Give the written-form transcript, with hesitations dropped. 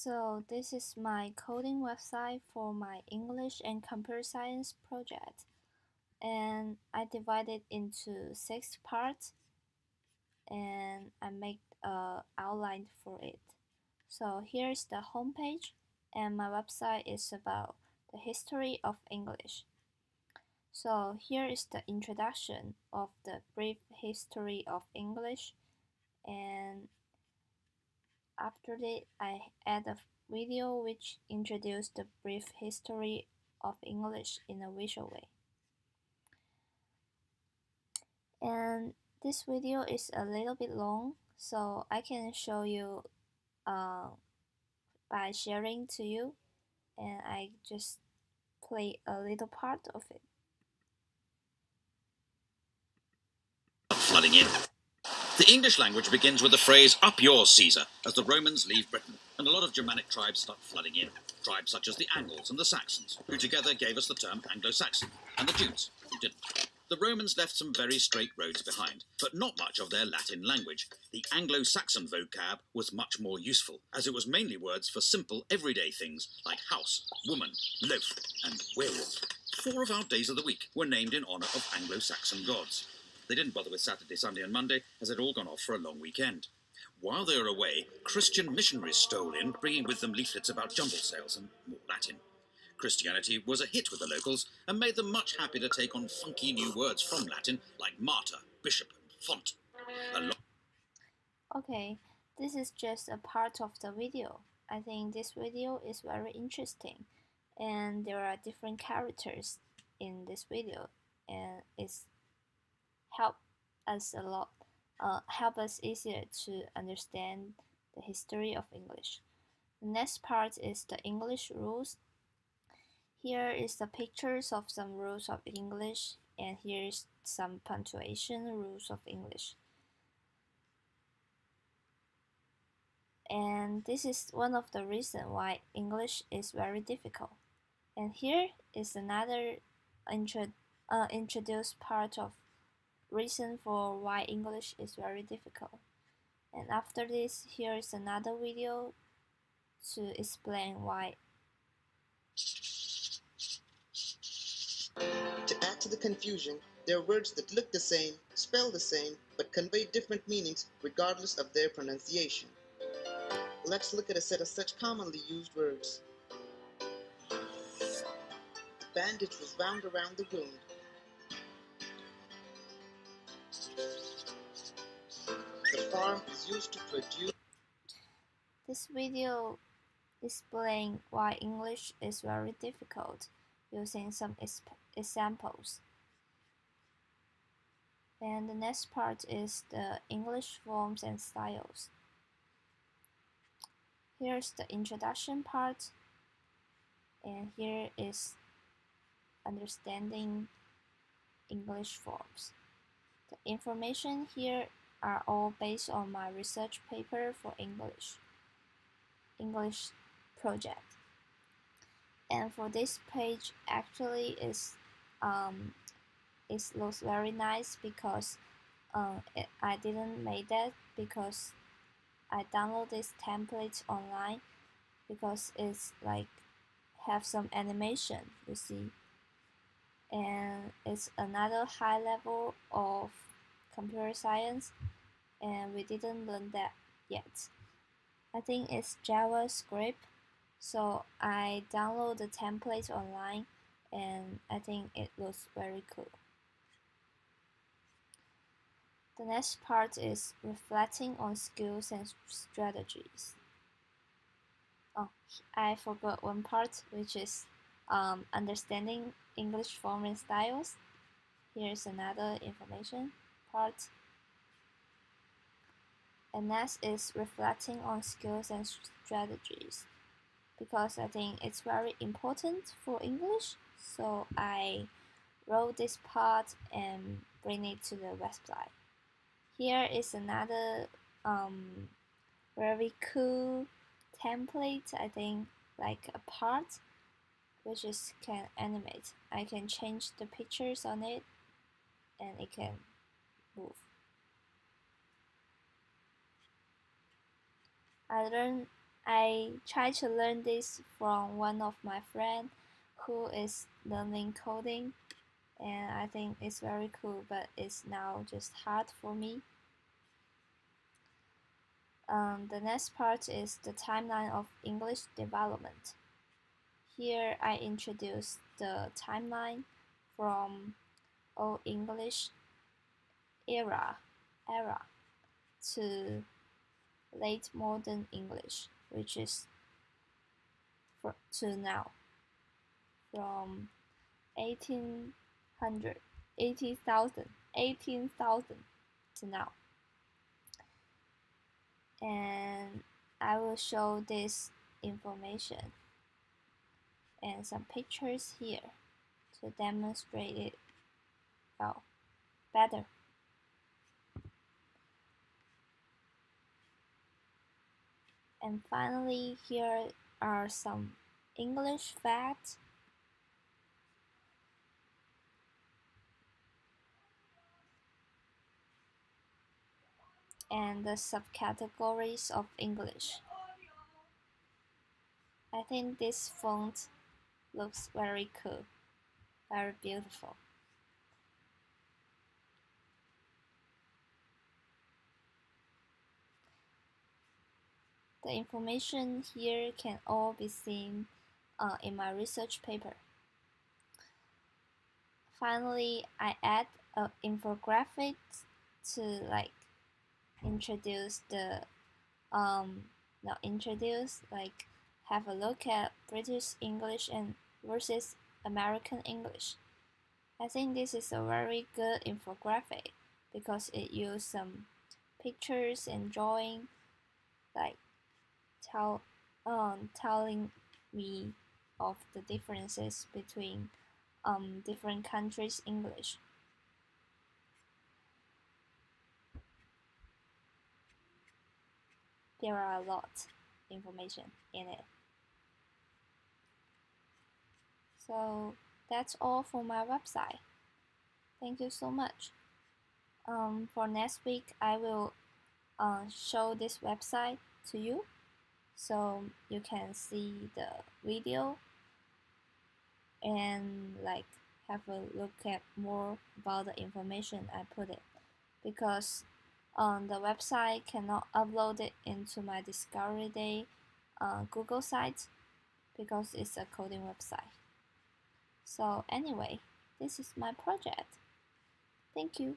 So this is my coding website for my English and computer science project, and I divided into 6 parts and I make a outline for it. So here's the homepage, and my website is about the history of English. So here is the introduction of the brief history of English, and after that I add a video which introduced the brief history of English in a visual way. And this video is a little bit long, so I can show you by sharing to you, and I just play a little part of it. Flooding in. The English language begins with the phrase, "Up yours, Caesar," as the Romans leave Britain, and a lot of Germanic tribes start flooding in. Tribes such as the Angles and the Saxons, who together gave us the term Anglo-Saxon, and the Jutes, who didn't. The Romans left some very straight roads behind, but not much of their Latin language. The Anglo-Saxon vocab was much more useful, as it was mainly words for simple, everyday things like house, woman, loaf, and werewolf. 4 of our days of the week were named in honour of Anglo-Saxon gods. They didn't bother with Saturday, Sunday and Monday, as they'd all gone off for a long weekend. While they were away, Christian missionaries stole in, bringing with them leaflets about jumble sales and more Latin. Christianity was a hit with the locals and made them much happy to take on funky new words from Latin like martyr, bishop and font. Okay, this is just a part of the video. I think this video is very interesting, and there are different characters in this video, and it's help us a lot, help us easier to understand the history of English. The next part is the English rules. Here is the pictures of some rules of English, and here is some punctuation rules of English. And this is one of the reasons why English is very difficult. And here is another introduced part of reason for why English is very difficult. And after this, here is another video to explain why. To add to the confusion, there are words that look the same, spell the same, but convey different meanings regardless of their pronunciation. Let's look at a set of such commonly used words. The bandage was wound around the wound. The farm is used to produce. This video explains why English is very difficult using some examples. And the next part is the English forms and styles. Here's the introduction part, and here is understanding English forms. The information here are all based on my research paper for English project. And for this page, actually it looks very nice because I didn't make that because I download this template online because it's like have some animation, you see, and it's another high level of computer science, and we didn't learn that yet. I think it's JavaScript, so I download the template online, and I think it looks very cool. The next part is reflecting on skills and strategies. Oh, I forgot one part, which is understanding English form and styles. Here's another information part. And next is reflecting on skills and strategies, because I think it's very important for English, so I wrote this part and bring it to the website. Here is another very cool template, I think, like a part which is can animate. I can change the pictures on it and it can move. I tried to learn this from one of my friends who is learning coding, and I think it's very cool, but it's now just hard for me. The next part is the timeline of English development. Here I introduce the timeline from Old English era to late modern English, which is to now, from 1800, 18,000 to now. And I will show this information and some pictures here to demonstrate it better. And finally, here are some English facts. And the subcategories of English. I think this font looks very cool, very beautiful. The information here can all be seen in my research paper. Finally, I add an infographic to introduce have a look at British English and versus American English. I think this is a very good infographic because it uses some pictures and drawing, telling me of the differences between different countries' English. There are a lot of information in it. So that's all for my website. Thank you so much. For next week, I will show this website to you so you can see the video and have a look at more about the information I put it, because the website cannot upload it into my Discovery Day Google site because it's a coding website. So anyway, this is my project. Thank you.